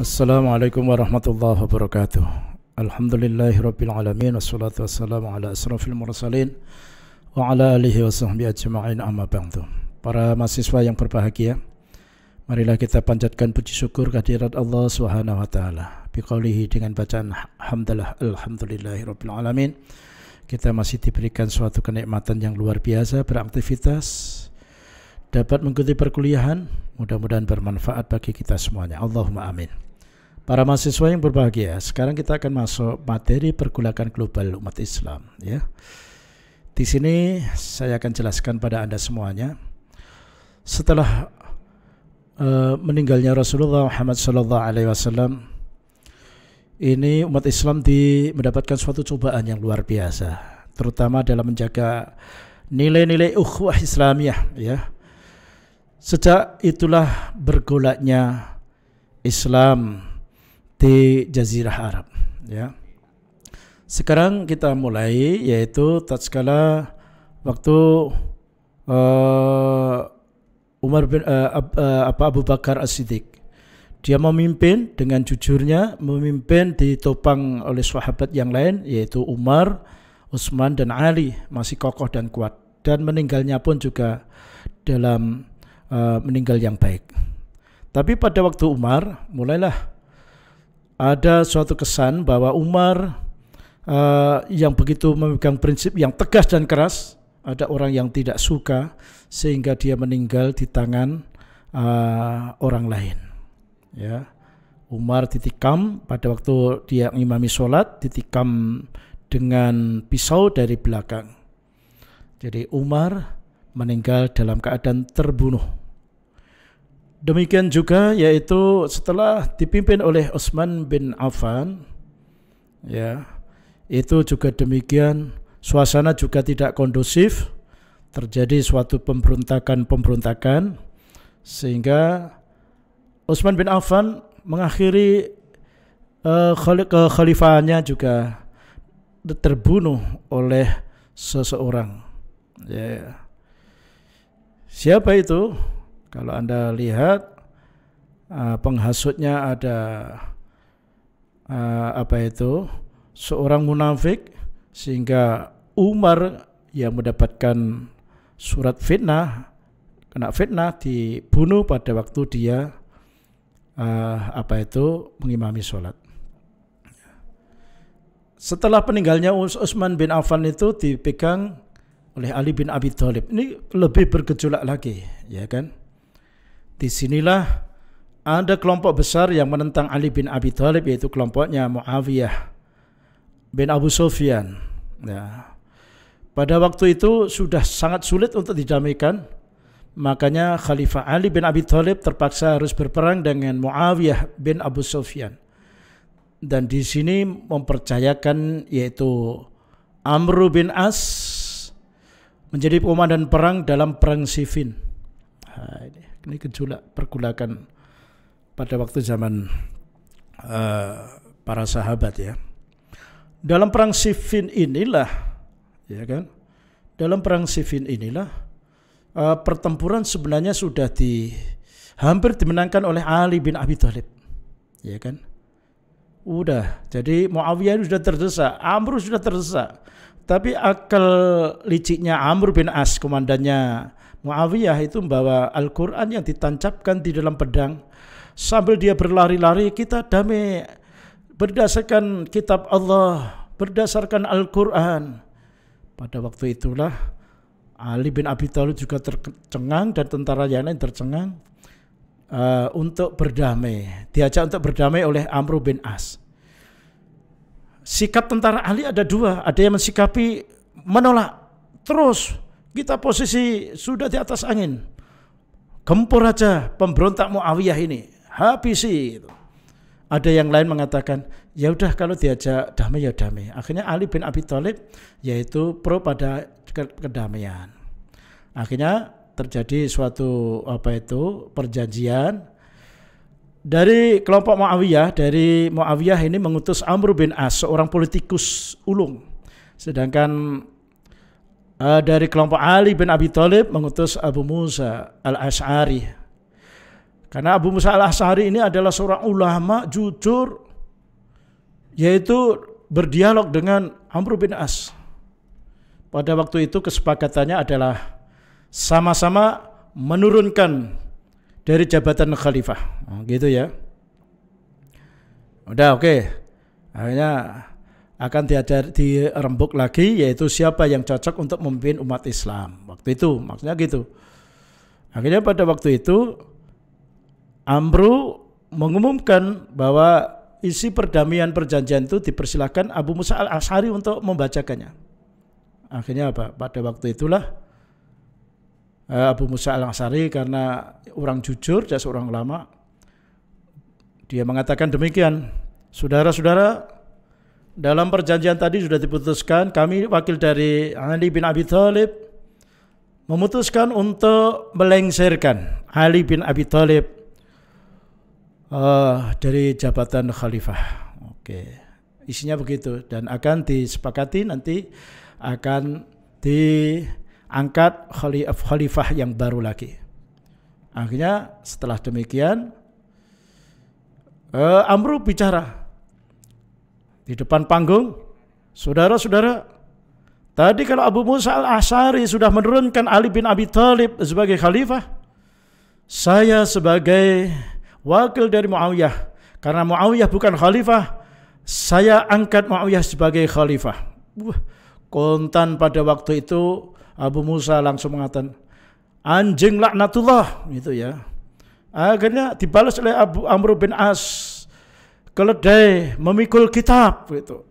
Assalamualaikum warahmatullahi wabarakatuh. Alhamdulillahirabbil alamin wassalatu wassalamu ala asrofil mursalin wa ala alihi wa sahbihi ajma'in amma ba'du. Para mahasiswa yang berbahagia, marilah kita panjatkan puji syukur kehadirat Allah Subhanahu wa taala. Biqaulihi, dengan bacaan hamdalah alhamdulillahirabbil alamin. Kita masih diberikan suatu kenikmatan yang luar biasa, beraktivitas, dapat mengikuti perkuliahan, mudah-mudahan bermanfaat bagi kita semuanya. Allahumma amin. Para mahasiswa yang berbahagia, sekarang kita akan masuk materi pergolakan global umat Islam, ya. Di sini saya akan jelaskan pada Anda semuanya, setelah meninggalnya Rasulullah Muhammad SAW, ini umat Islam mendapatkan suatu cobaan yang luar biasa, terutama dalam menjaga nilai-nilai ukhuwah Islamiyah, ya. Sejak itulah bergolaknya Islam di Jazirah Arab, ya. Sekarang kita mulai, yaitu tatkala waktu Abu Bakar As-Siddiq, dia memimpin dengan jujurnya, memimpin ditopang oleh sahabat yang lain, yaitu Umar, Utsman dan Ali, masih kokoh dan kuat, dan meninggalnya pun juga dalam meninggal yang baik. Tapi pada waktu Umar, mulailah ada suatu kesan bahwa Umar yang begitu memegang prinsip yang tegas dan keras, ada orang yang tidak suka sehingga dia meninggal di tangan orang lain, ya. Umar ditikam pada waktu dia mengimami sholat, ditikam dengan pisau dari belakang. Jadi Umar meninggal dalam keadaan terbunuh. Demikian juga yaitu setelah dipimpin oleh Utsman bin Affan, ya, itu juga demikian, suasana juga tidak kondusif, terjadi suatu pemberontakan sehingga Utsman bin Affan mengakhiri kekhalifahannya juga terbunuh oleh seseorang, ya. Siapa itu? Kalau Anda lihat penghasutnya ada seorang munafik, sehingga Umar yang mendapatkan surat fitnah, kena fitnah, dibunuh pada waktu dia mengimami sholat. Setelah peninggalnya Utsman bin Affan itu dipegang oleh Ali bin Abi Thalib. Ini lebih bergejolak lagi, ya kan? Disinilah ada kelompok besar yang menentang Ali bin Abi Thalib, yaitu kelompoknya Muawiyah bin Abu Sufyan. Ya. Pada waktu itu sudah sangat sulit untuk didamaikan, makanya Khalifah Ali bin Abi Thalib terpaksa harus berperang dengan Muawiyah bin Abu Sufyan. Dan di sini mempercayakan yaitu Amr bin As menjadi komandan perang dalam perang Siffin. Ini gejolak pergolakan pada waktu zaman para sahabat, ya. Dalam perang Siffin inilah, ya kan? Dalam perang Siffin inilah pertempuran sebenarnya sudah hampir dimenangkan oleh Ali bin Abi Thalib, ya kan? Jadi Muawiyah sudah terdesak, Amr sudah terdesak. Tapi akal liciknya Amr bin As, komandannya Muawiyah, itu membawa Al-Quran yang ditancapkan di dalam pedang. Sambil dia berlari-lari, kita damai berdasarkan kitab Allah, berdasarkan Al-Quran. Pada waktu itulah Ali bin Abi Thalib juga tercengang dan tentara yang lain tercengang untuk berdamai. Diajak untuk berdamai oleh Amr bin As. Sikap tentara Ali ada dua, ada yang mensikapi menolak, terus kita posisi sudah di atas angin, gempur aja pemberontak Muawiyah ini, habisi. Ada yang lain mengatakan, ya udah kalau diajak damai ya damai. Akhirnya Ali bin Abi Thalib yaitu pro pada kedamaian. Akhirnya terjadi suatu perjanjian dari kelompok Muawiyah. Dari Muawiyah ini mengutus Amr bin As, seorang politikus ulung. Sedangkan dari kelompok Ali bin Abi Thalib mengutus Abu Musa al-Asy'ari. Karena Abu Musa al-Asy'ari ini adalah seorang ulama jujur, yaitu berdialog dengan Amr bin As. Pada waktu itu kesepakatannya adalah sama-sama menurunkan dari jabatan khalifah. Gitu ya. Udah oke. Akhirnya akan dirembuk lagi, yaitu siapa yang cocok untuk memimpin umat Islam. Waktu itu maksudnya gitu. Akhirnya pada waktu itu Amru mengumumkan bahwa isi perdamaian perjanjian itu dipersilahkan Abu Musa al-Asy'ari untuk membacakannya. Akhirnya apa? Pada waktu itulah Abu Musa al-Asy'ari karena orang jujur dan seorang ulama, dia mengatakan demikian, saudara-saudara, dalam perjanjian tadi sudah diputuskan, kami wakil dari Ali bin Abi Thalib memutuskan untuk melengsarkan Ali bin Abi Thalib dari jabatan khalifah. Oke, isinya begitu, dan akan disepakati nanti akan diangkat khalifah yang baru lagi. Akhirnya setelah demikian Amru bicara di depan panggung, saudara-saudara, tadi kalau Abu Musa al-Asy'ari sudah menurunkan Ali bin Abi Thalib sebagai khalifah, saya sebagai wakil dari Muawiyah, karena Muawiyah bukan khalifah, saya angkat Muawiyah sebagai khalifah. Kontan pada waktu itu Abu Musa langsung mengatakan, anjing laknatullah, gitu ya. Akhirnya dibalas oleh Amr bin As, keledai memikul kitab, gitu.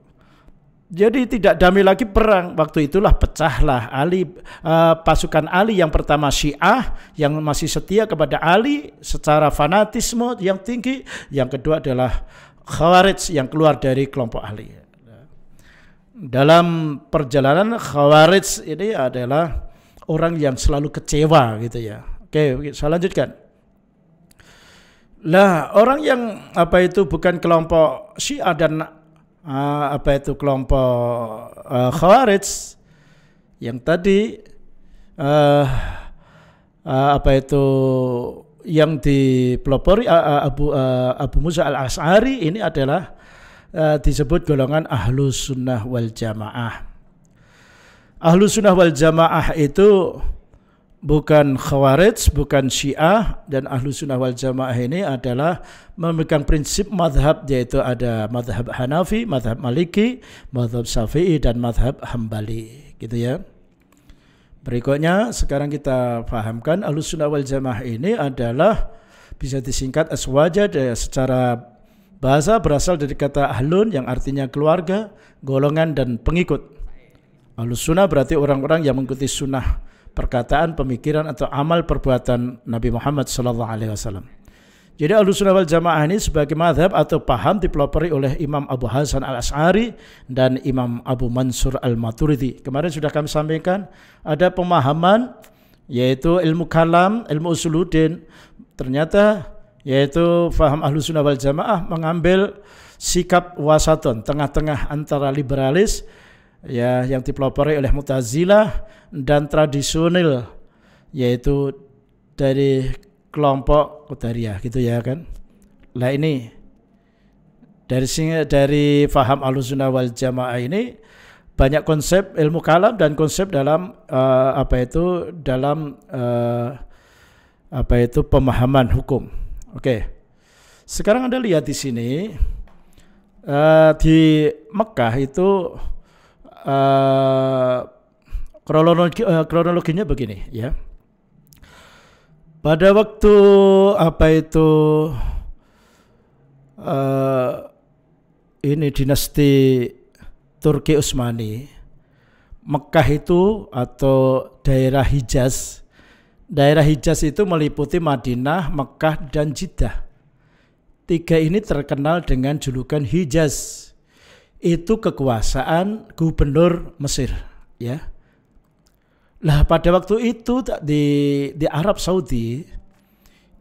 Jadi tidak damai lagi perang. Waktu itulah pecahlah pasukan Ali yang pertama Syiah yang masih setia kepada Ali secara fanatisme yang tinggi. Yang kedua adalah Khawarij yang keluar dari kelompok Ali. Dalam perjalanan Khawarij ini adalah orang yang selalu kecewa, gitu ya. Oke, saya lanjutkan. Lah, orang yang bukan kelompok Syiah dan kelompok Khawarij yang tadi yang dipelopori Abu Musa al-Asy'ari ini adalah disebut golongan Ahlus Sunnah wal Jamaah. Ahlus Sunnah wal Jamaah itu bukan Khawarij, bukan Syiah, dan Ahlus Sunnah wal Jamaah ini adalah memegang prinsip madhab, yaitu ada madhab Hanafi, madhab Maliki, madhab Syafi'i, dan madhab Hambali, gitu ya. Berikutnya sekarang kita pahamkan Ahlus Sunnah wal Jamaah ini adalah bisa disingkat aswaja, secara bahasa berasal dari kata ahlun yang artinya keluarga, golongan, dan pengikut. Ahlus Sunnah berarti orang-orang yang mengikuti sunnah perkataan, pemikiran, atau amal perbuatan Nabi Muhammad SAW. Jadi Ahlus Sunnah wal Jamaah ini sebagai madhab atau paham dipelopori oleh Imam Abu Hasan al-Asy'ari dan Imam Abu Mansur al-Maturidi. Kemarin sudah kami sampaikan ada pemahaman yaitu ilmu kalam, ilmu usuluddin. Ternyata yaitu faham Ahlus Sunnah wal Jamaah mengambil sikap wasaton, tengah-tengah antara liberalis ya yang dipelopori oleh Mu'tazilah dan tradisional, yaitu dari kelompok Qadariyah, gitu ya kan. Lah ini dari faham Ahlus Sunnah wal Jamaah ini banyak konsep ilmu kalam dan konsep dalam pemahaman hukum. Oke. Sekarang Anda lihat di sini di Mekah itu kronologinya begini ya. Pada waktu ini dinasti Turki Utsmani, Mekah itu atau daerah Hijaz. Daerah Hijaz itu meliputi Madinah, Mekah, dan Jeddah. Tiga ini terkenal dengan julukan Hijaz. Itu kekuasaan gubernur Mesir, ya. Lah pada waktu itu di Arab Saudi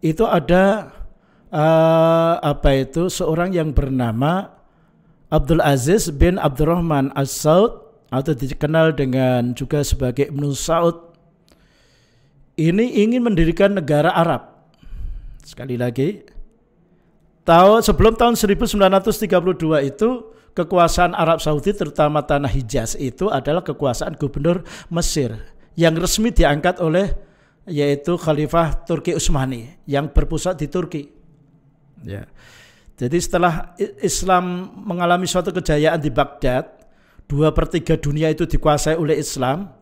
itu ada seorang yang bernama Abdul Aziz bin Abdurrahman As-Saud atau dikenal dengan juga sebagai Ibnu Saud. Ini ingin mendirikan negara Arab Sekali lagi, sebelum tahun 1932 itu kekuasaan Arab Saudi terutama tanah Hijaz itu adalah kekuasaan gubernur Mesir yang resmi diangkat oleh yaitu Khalifah Turki Utsmani yang berpusat di Turki. Ya. Jadi setelah Islam mengalami suatu kejayaan di Baghdad, 2/3 dunia itu dikuasai oleh Islam.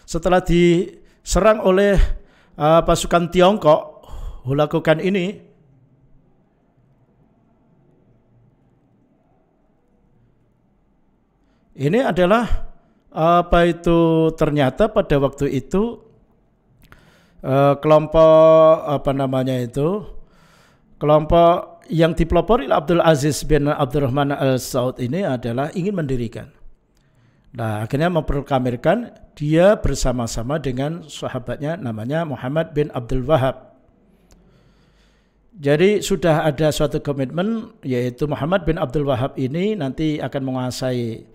Setelah diserang oleh pasukan Tiongkok, Hulagukan ini adalah ternyata pada waktu itu kelompok yang dipelopori Abdul Aziz bin Abdurrahman Al Saud ini adalah ingin mendirikan. Nah, akhirnya memproklamirkan dia bersama-sama dengan sahabatnya namanya Muhammad bin Abdul Wahab. Jadi sudah ada suatu komitmen yaitu Muhammad bin Abdul Wahab ini nanti akan menguasai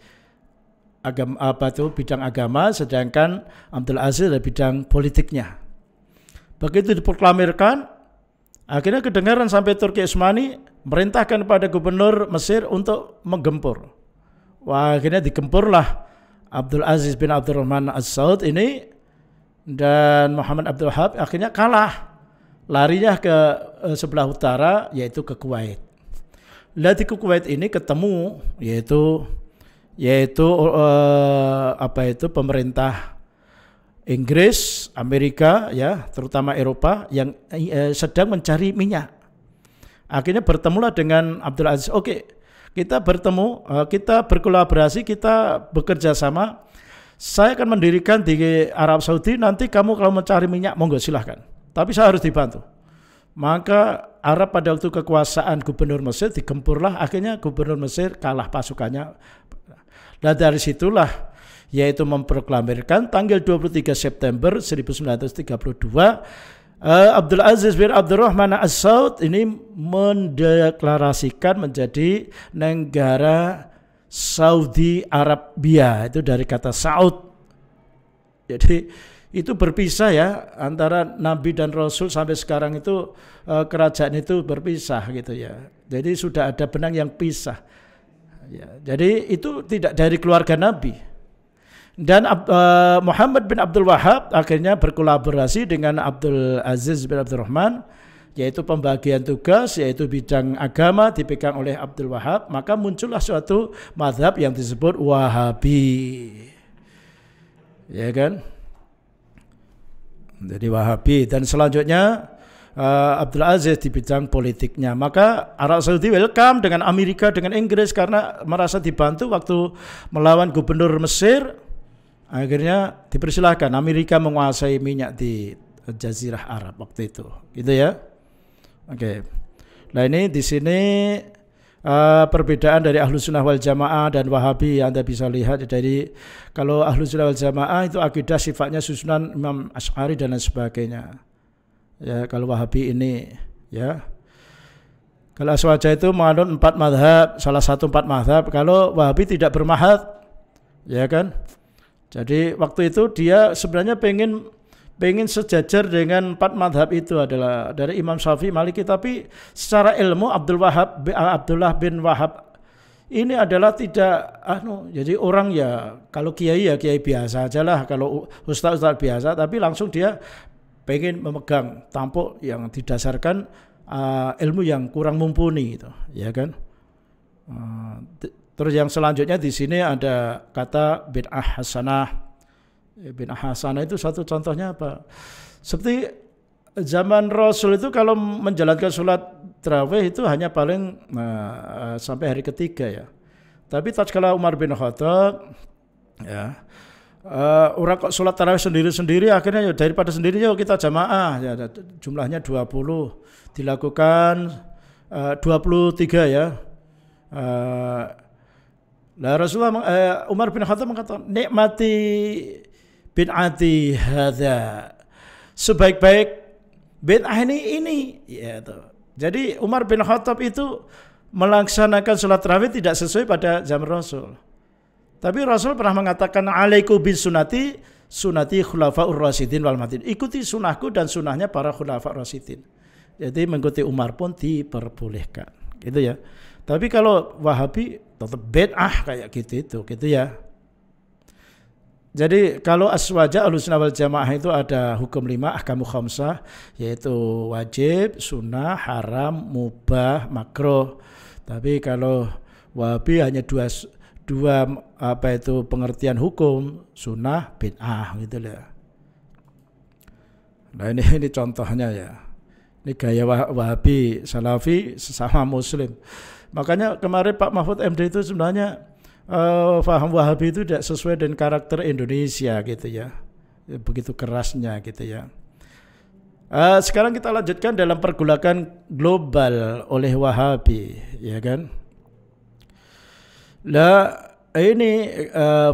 bidang agama, sedangkan Abdul Aziz adalah bidang politiknya. Begitu diproklamirkan, akhirnya kedengaran sampai Turki Utsmani merintahkan kepada gubernur Mesir untuk menggempur. Wah, akhirnya digempurlah Abdul Aziz bin Abdurrahman As-Saud ini, dan Muhammad Abdul Wahab akhirnya kalah. Larinya ke sebelah utara yaitu ke Kuwait. Lah di Kuwait ini ketemu yaitu pemerintah Inggris, Amerika ya, terutama Eropa yang sedang mencari minyak. Akhirnya bertemulah dengan Abdul Aziz. Oke, kita bertemu, kita berkolaborasi, kita bekerja sama. Saya akan mendirikan di Arab Saudi, nanti kamu kalau mencari minyak monggo silahkan. Tapi saya harus dibantu. Maka Arab pada waktu kekuasaan gubernur Mesir digempurlah, akhirnya gubernur Mesir kalah pasukannya. Dan dari situlah yaitu memproklamirkan tanggal 23 September 1932 Abdul Aziz bin Abdurrahman As-Saud ini mendeklarasikan menjadi negara Saudi Arabia, itu dari kata Saud. Jadi itu berpisah ya antara Nabi dan Rasul sampai sekarang itu kerajaan itu berpisah gitu ya. Jadi sudah ada benang yang pisah. Ya, jadi itu tidak dari keluarga Nabi. Dan Muhammad bin Abdul Wahab akhirnya berkolaborasi dengan Abdul Aziz bin Abdurrahman, yaitu pembagian tugas, yaitu bidang agama dipegang oleh Abdul Wahab, maka muncullah suatu mazhab yang disebut Wahabi. Ya kan? Jadi Wahabi, dan selanjutnya Abdul Aziz di bidang politiknya. Maka Arab Saudi welcome dengan Amerika, dengan Inggris karena merasa dibantu waktu melawan gubernur Mesir. Akhirnya dipersilahkan Amerika menguasai minyak di Jazirah Arab waktu itu, gitu ya. Oke. Nah ini di sini perbedaan dari Ahlus Sunnah wal Jamaah dan Wahabi Anda bisa lihat. Jadi kalau Ahlus Sunnah wal Jamaah itu akidah sifatnya susunan Imam Asy'ari dan lain sebagainya. Ya, kalau Wahabi ini ya. Kalau Aswaja itu menganut 4 mazhab, salah satu 4 mazhab. Kalau Wahabi tidak bermazhab, ya kan? Jadi waktu itu dia sebenarnya pengen sejajar dengan 4 mazhab itu adalah dari Imam Syafi'i, Maliki, tapi secara ilmu Abdullah bin Wahab ini adalah tidak jadi orang ya kalau kiai ya kiai biasa aja lah, kalau ustaz biasa, tapi langsung dia pengen memegang tampuk yang didasarkan ilmu yang kurang mumpuni gitu, ya kan? Terus yang selanjutnya di sini ada kata bid'ah hasanah. Bid'ah hasanah itu satu contohnya apa? Seperti zaman Rasul itu kalau menjalankan sholat tarawih itu hanya paling sampai hari ketiga ya. Tapi tatkala Umar bin Khattab ya, orang kok sholat tarawih sendiri-sendiri, akhirnya ya daripada sendiri yuk kita jamaah ya, jumlahnya 20 dilakukan 23 ya. Rasulullah Umar bin Khattab mengatakan nikmati bid'ati hadza, sebaik-baik bid'ah ini ya tuh. Jadi Umar bin Khattab itu melaksanakan sholat tarawih tidak sesuai pada zaman Rasul. Tapi Rasul pernah mengatakan alaikum bis sunati khulafaur rasyidin wal mahdiyyin. Ikuti sunahku dan sunahnya para khulafaur rasyidin. Jadi mengikuti Umar pun diperbolehkan, gitu ya. Tapi kalau Wahabi tetap bid'ah kayak gitu ya. Jadi kalau aswaja Ahlussunnah wal Jamaah itu ada hukum 5 ahkamu khamsah, yaitu wajib, sunnah, haram, mubah, makruh. Tapi kalau Wahabi hanya dua pengertian hukum, sunnah, bid'ah gitu lah. Nah ini contohnya ya. Ini gaya Wahabi, Salafi sesama Muslim. Makanya kemarin Pak Mahfud MD itu sebenarnya paham Wahabi itu tidak sesuai dengan karakter Indonesia gitu ya, begitu kerasnya gitu ya. Sekarang kita lanjutkan dalam pergolakan global oleh Wahabi, ya kan? Lah ini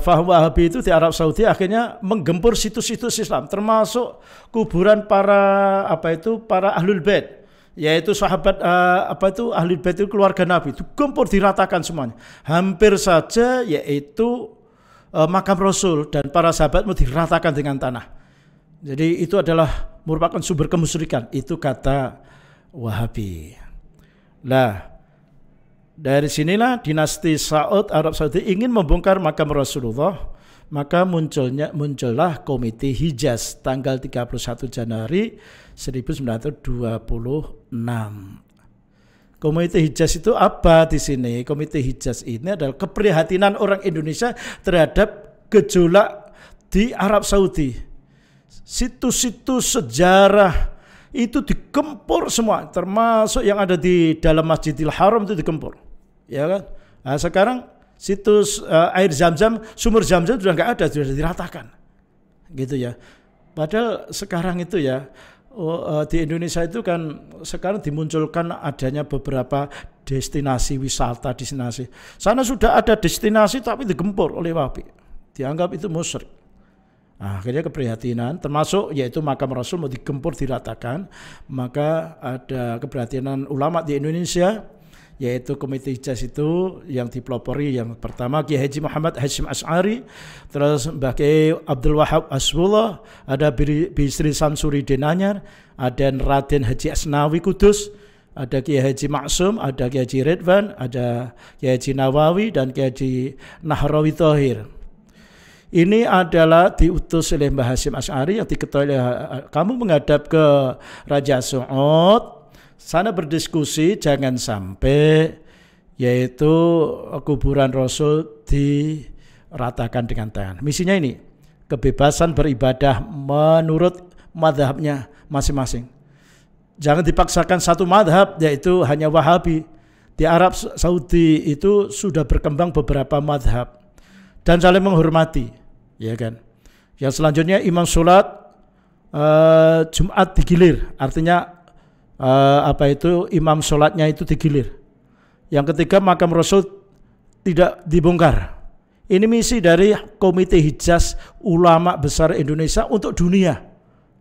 paham Wahabi itu di Arab Saudi akhirnya menggempur situs-situs Islam, termasuk kuburan para ahlul bait. Yaitu sahabat Ahlul Bait itu keluarga Nabi itu gempur diratakan semuanya. Hampir saja yaitu makam Rasul dan para sahabat mau diratakan dengan tanah. Jadi itu adalah merupakan sumber kemusyrikan, itu kata Wahabi. Nah, dari sinilah dinasti Saud Arab Saudi ingin membongkar makam Rasulullah, maka muncullah Komite Hijaz tanggal 31 Januari 1926. Komite Hijaz itu apa di sini? Komite Hijaz ini adalah keprihatinan orang Indonesia terhadap gejolak di Arab Saudi. Situs-situs sejarah itu digempur semua, termasuk yang ada di dalam Masjidil Haram itu digempur. Ya kan? Nah, sekarang situs air Zam-Zam, sumur Zam-Zam sudah nggak ada, sudah diratakan, gitu ya. Padahal sekarang itu ya di Indonesia itu kan sekarang dimunculkan adanya beberapa destinasi wisata, destinasi. Sana sudah ada destinasi tapi digempur oleh Wahabi, dianggap itu musyrik. Nah, akhirnya keprihatinan, termasuk yaitu makam Rasul mau digempur, diratakan, maka ada keprihatinan ulama di Indonesia. Yaitu Komite Hijaz itu yang dipelopori yang pertama Kiai Haji Muhammad Hasyim Asy'ari, terus Mbah Kiai Abdul Wahab Hasbullah, ada Bisri Samsuri Denanyar, ada Raden Haji Asnawi Kudus, ada Kiai Haji Maksum, ada Kiai Haji Ridwan, ada Kiai Haji Nawawi dan Kiai Haji Nahrawi Thohir. Ini adalah diutus oleh Mbah Hasyim Asy'ari yang diketahui oleh kamu menghadap ke Raja Saud. Sana berdiskusi jangan sampai yaitu kuburan Rasul diratakan dengan tangan. Misinya ini, kebebasan beribadah menurut madhabnya masing-masing. Jangan dipaksakan satu madhab, yaitu hanya Wahabi. Di Arab Saudi itu sudah berkembang beberapa madhab dan saling menghormati, ya kan. Yang selanjutnya imam sholat Jumat digilir, artinya imam sholatnya itu digilir. Yang ketiga makam Rasul tidak dibongkar. Ini misi dari Komite Hijaz ulama besar Indonesia untuk dunia,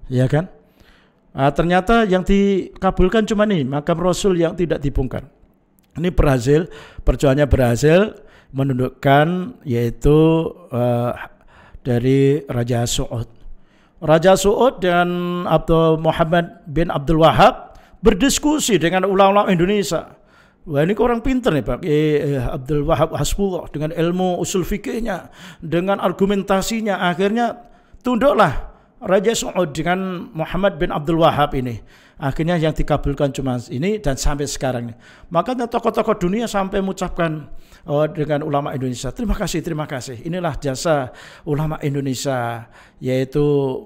ya kan? Ternyata yang dikabulkan cuma ini makam Rasul yang tidak dibongkar. Ini berhasil, perjuangannya berhasil menundukkan yaitu dari Raja Saud. Raja Saud dan Muhammad bin Abdul Wahab berdiskusi dengan ulama-ulama Indonesia. Wah, ini orang pintar nih Pak Abdul Wahab Hasbullah dengan ilmu usul fikihnya, dengan argumentasinya. Akhirnya tunduklah Raja Saud dengan Muhammad bin Abdul Wahab ini. Akhirnya yang dikabulkan cuma ini dan sampai sekarang ini. Makanya tokoh-tokoh dunia sampai mengucapkan dengan ulama Indonesia, terima kasih. Inilah jasa ulama Indonesia, yaitu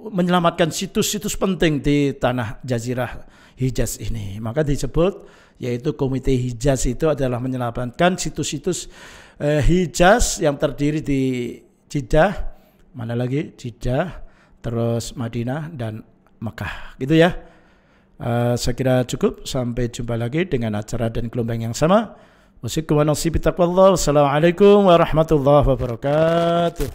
menyelamatkan situs-situs penting di tanah Jazirah Hijaz ini. Maka disebut yaitu Komite Hijaz itu adalah menyelamatkan situs-situs Hijaz yang terdiri di Jeddah, terus Madinah dan Mekah, gitu ya. Saya kira cukup, sampai jumpa lagi dengan acara dan gelombang yang sama. Wassalamualaikum warahmatullahi wabarakatuh.